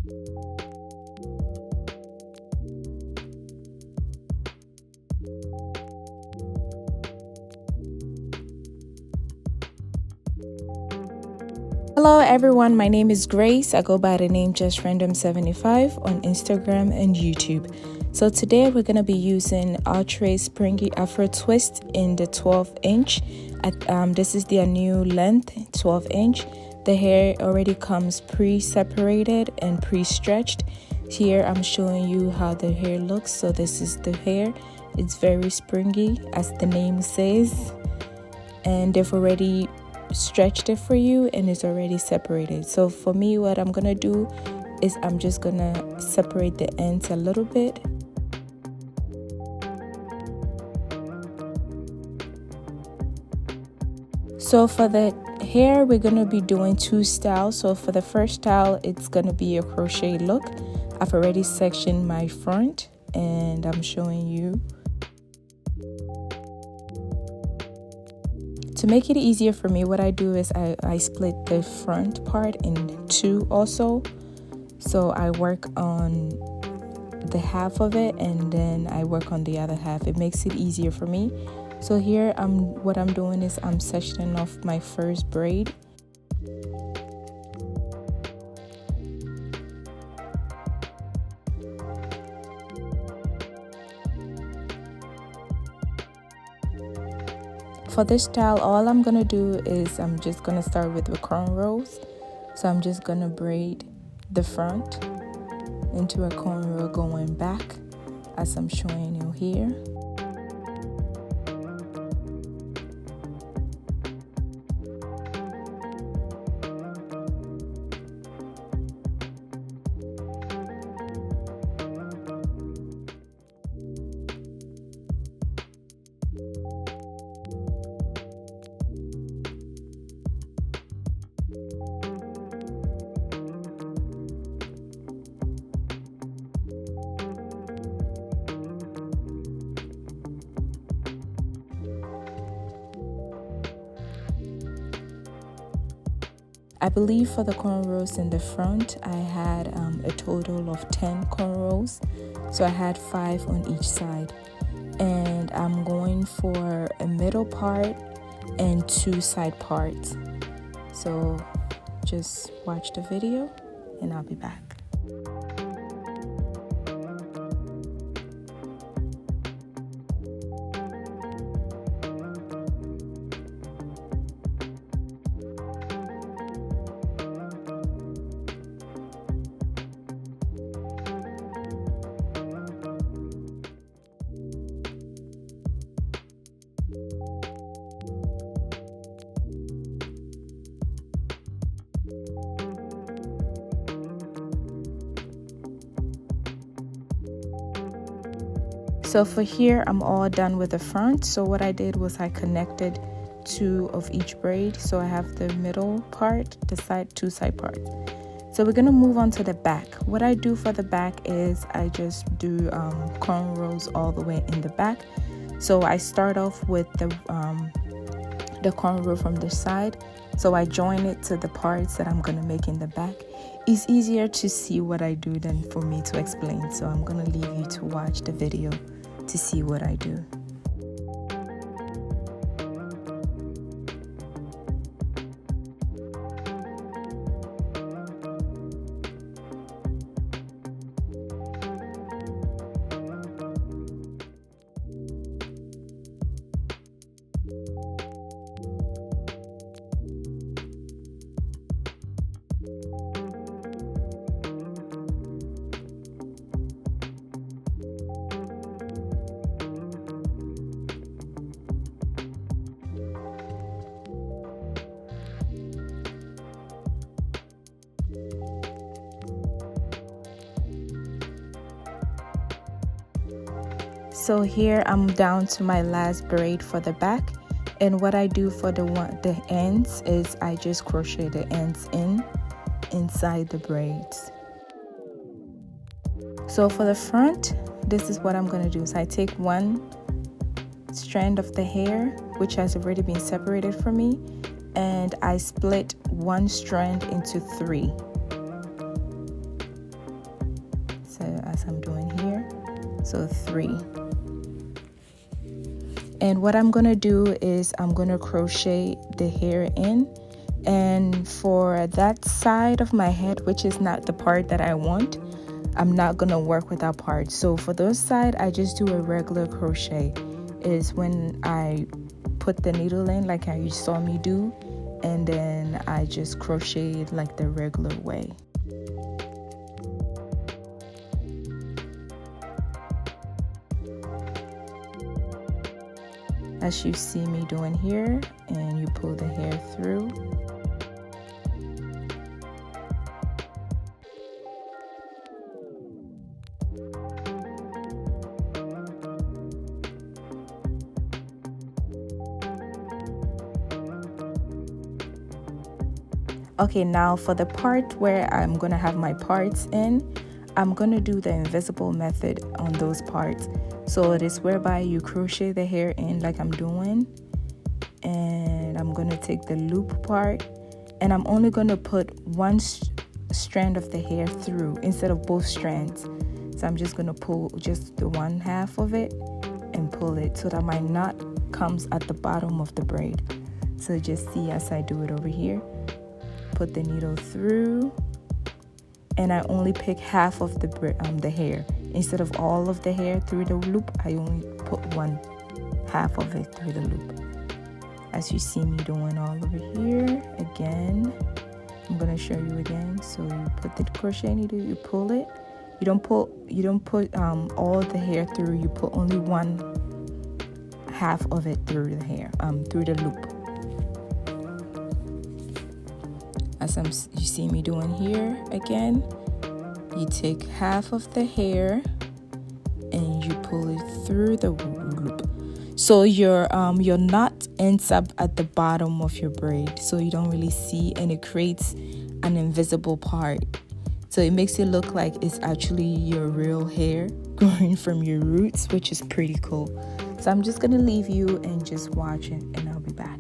Hello everyone, my name is Grace. I go by the name JustRandom75 on Instagram and YouTube. So today we're going to be using Outrage's Springy Afro Twist in the 12-inch. This is their new length, 12-inch. The hair already comes pre-separated and pre-stretched. Here I'm showing you how the hair looks. So this is the hair. It's very springy, as the name says. And they've already stretched it for you and it's already separated. So for me, what I'm gonna do is I'm just gonna separate the ends a little bit. So for the hair, we're gonna be doing two styles. So for the first style, it's gonna be a crochet look. I've already sectioned my front and I'm showing you. To make it easier for me, what I do is I split the front part in two also. So I work on the half of it and then I work on the other half. It makes it easier for me. So here what I'm doing is I'm sectioning off my first braid. For this style, all I'm gonna do is I'm just gonna start with the cornrows. So I'm just gonna braid the front into a cornrow going back as I'm showing you here. I believe for the cornrows in the front, I had a total of 10 cornrows. So I had 5 on each side. And I'm going for a middle part and 2 side parts. So just watch the video and I'll be back. So for here, I'm all done with the front. So what I did was I connected 2 of each braid. So I have the middle part, the 2 side parts. So we're gonna move on to the back. What I do for the back is I just do cornrows all the way in the back. So I start off with the cornrow from the side. So I join it to the parts that I'm gonna make in the back. It's easier to see what I do than for me to explain. So I'm gonna leave you to watch the video to see what I do. So here I'm down to my last braid for the back, and what I do for the ends is I just crochet the ends inside the braids. So for the front, this is what I'm going to do. So I take one strand of the hair, which has already been separated from me, and I split one strand into 3. So as I'm doing here, so 3. And what I'm gonna do is I'm gonna crochet the hair in, and for that side of my head, which is not the part that I want, I'm not gonna work with that part. So for those side, I just do a regular crochet. Is when I put the needle in like how you saw me do, and then I just crochet it like the regular way. As you see me doing here, and you pull the hair through. Okay, now for the part where I'm gonna have my parts in, I'm gonna do the invisible method on those parts. So it is whereby you crochet the hair in like I'm doing, and I'm gonna take the loop part, and I'm only gonna put one strand of the hair through instead of both strands. So I'm just gonna pull just the one half of it and pull it so that my knot comes at the bottom of the braid. So just see as I do it over here. Put the needle through, and I only pick half of the hair instead of all of the hair through the loop. I only put one half of it through the loop, as you see me doing all over here. Again, I'm gonna show you again. So you put the crochet needle, you pull it. You don't put all the hair through. You put only one half of it through the hair, through the loop. As you see me doing here again, you take half of the hair and you pull it through the loop. So your knot ends up at the bottom of your braid, so you don't really see, and it creates an invisible part. So it makes it look like it's actually your real hair growing from your roots, which is pretty cool. So I'm just gonna leave you and just watch it, and I'll be back.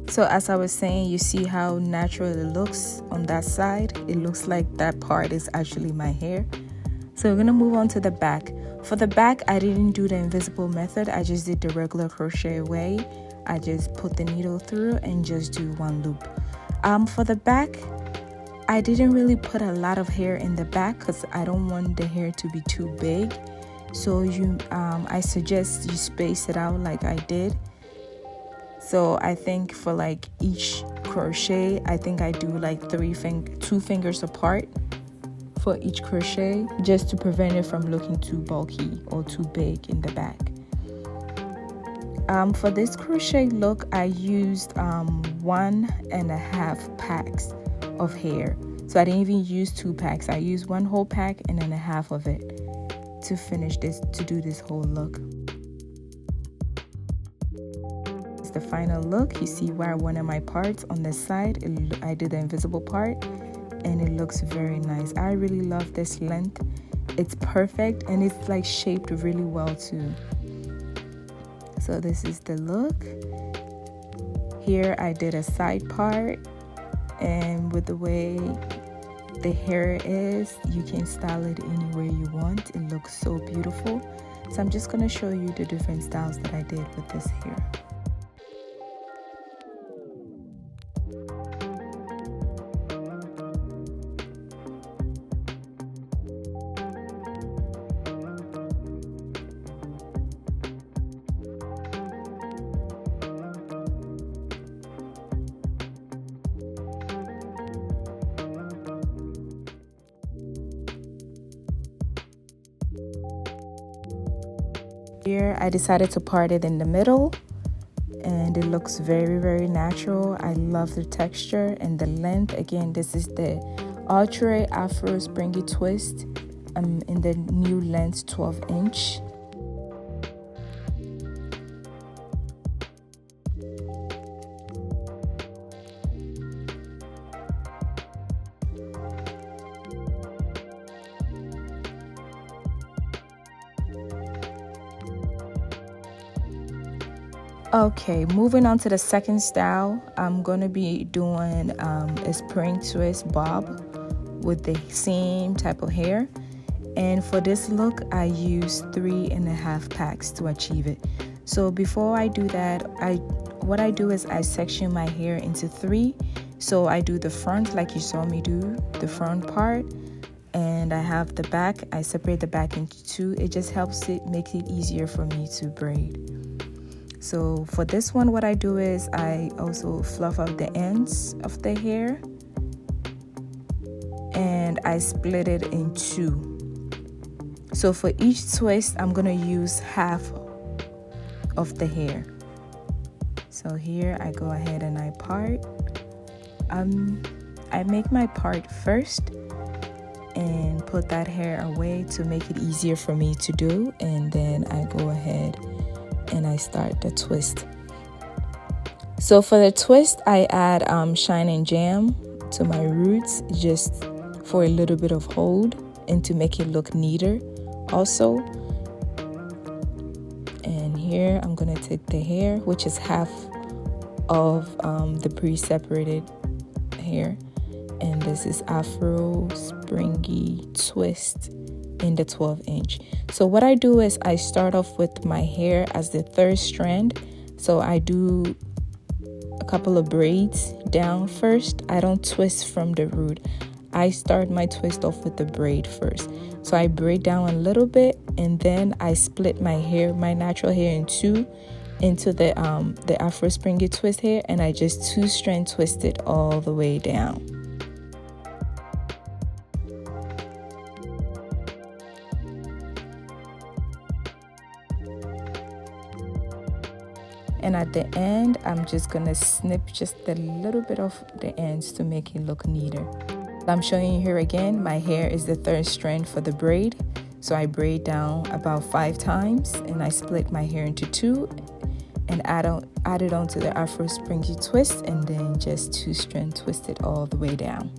So as I was saying, you see how natural it looks on that side. It looks like that part is actually my hair. So we're gonna move on to the back. For the back, I didn't do the invisible method. I just did the regular crochet way. I just put the needle through and just do one loop. For the back, I didn't really put a lot of hair in the back because I don't want the hair to be too big. So I suggest you space it out like I did. So I think for like each crochet, I think I do like 2 fingers apart for each crochet, just to prevent it from looking too bulky or too big in the back. For this crochet look, I used 1.5 packs of hair. So I didn't even use 2 packs. I used 1 whole pack and then a half of it to finish this, to do this whole look. The final look, you see where one of my parts on the side, I did the invisible part, and it looks very nice. I really love this length. It's perfect, and it's like shaped really well too. So this is the look. Here I did a side part, and with the way the hair is, you can style it any way you want. It looks so beautiful. So I'm just gonna show you the different styles that I did with this hair. Here I decided to part it in the middle, and it looks very natural. I love the texture and the length. Again, this is the Ultra Afro Springy Twist in the new length 12-inch. Okay, moving on to the second style, I'm going to be doing a spring twist bob with the same type of hair. And for this look, I use 3.5 packs to achieve it. So before I do that, what I do is I section my hair into 3. So I do the front like you saw me do, the front part. And I have the back, I separate the back into 2. It just helps it, makes it easier for me to braid. So for this one, what I do is I also fluff out the ends of the hair and I split it in 2. So for each twist, I'm gonna use half of the hair. So here I go ahead and I part. I make my part first and put that hair away to make it easier for me to do, and then I go ahead and I start the twist. So for the twist, I add shine and jam to my roots just for a little bit of hold and to make it look neater also. And here I'm gonna take the hair, which is half of the pre-separated hair, and this is Afro Springy Twist in the 12-inch. So what I do is I start off with my hair as the third strand. So I do a couple of braids down first. I don't twist from the root. I start my twist off with the braid first. So I braid down a little bit, and then I split my hair, my natural hair, in 2 into the Afro Springy Twist hair, and I just 2-strand twist it all the way down. And at the end, I'm just gonna snip just a little bit of the ends to make it look neater. I'm showing you here again, my hair is the third strand for the braid. So I braid down about 5 times, and I split my hair into 2 and add it onto the Afro Springy Twist, and then just 2-strand twist it all the way down.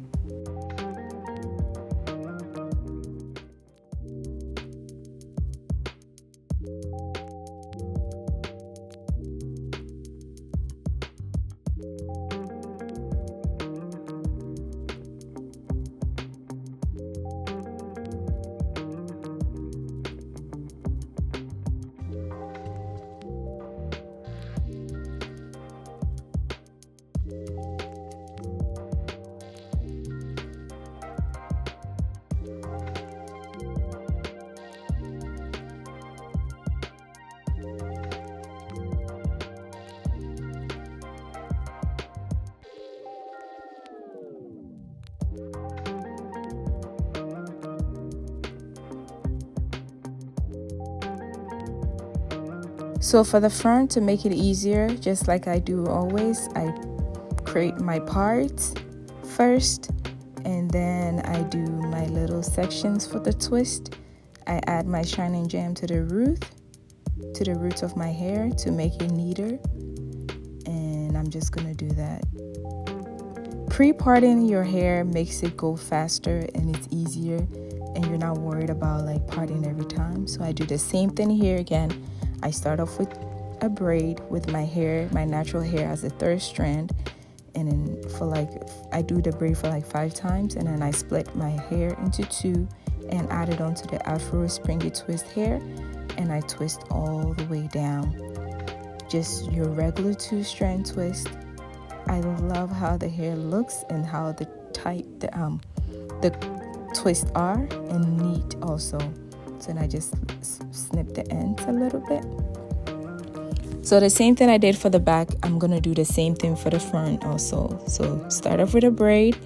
So for the front, to make it easier, just like I do always, I create my parts first, and then I do my little sections for the twist. I add my shine and jam to the roots of my hair to make it neater, and I'm just gonna do that. Pre-parting your hair makes it go faster and it's easier, and you're not worried about like parting every time. So I do the same thing here again. I start off with a braid with my hair, my natural hair, as a third strand, and then I do the braid for like 5 times, and then I split my hair into 2 and add it onto the Afro Springy Twist hair, and I twist all the way down. Just your regular 2-strand twist. I love how the hair looks and how the tight the twists are, and neat also. So then I just snip the ends a little bit. So the same thing I did for the back, I'm gonna do the same thing for the front also. So start off with a braid,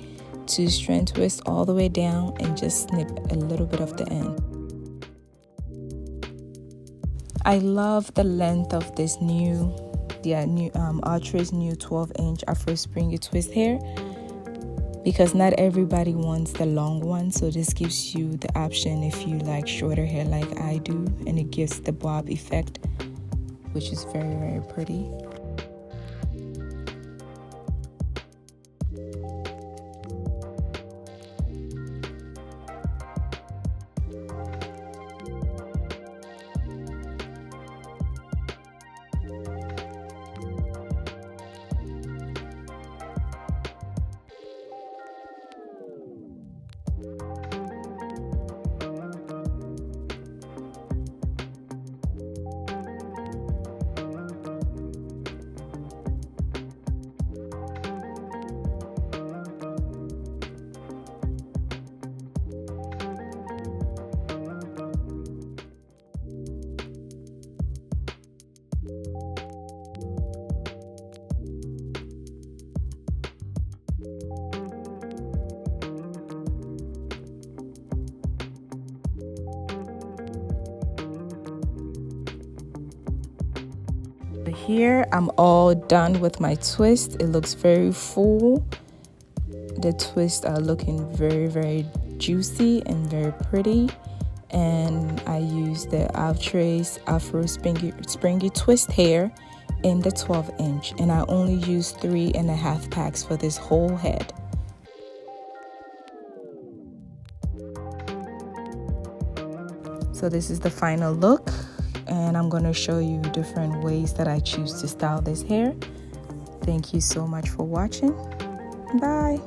2-strand twist all the way down, and just snip a little bit of the end. I love the length of this new Archer's new 12-inch Afro Springy Twist hair, because not everybody wants the long one, so this gives you the option if you like shorter hair like I do, and it gives the bob effect, which is very, very pretty. Here I'm all done with my twist. It looks very full. The twists are looking very, very juicy and very pretty. And I used the Archer's Afro Springy Twist hair in the 12-inch, and I only used 3.5 packs for this whole head. So this is the final look, and I'm going to show you different ways that I choose to style this hair. Thank you so much for watching. Bye.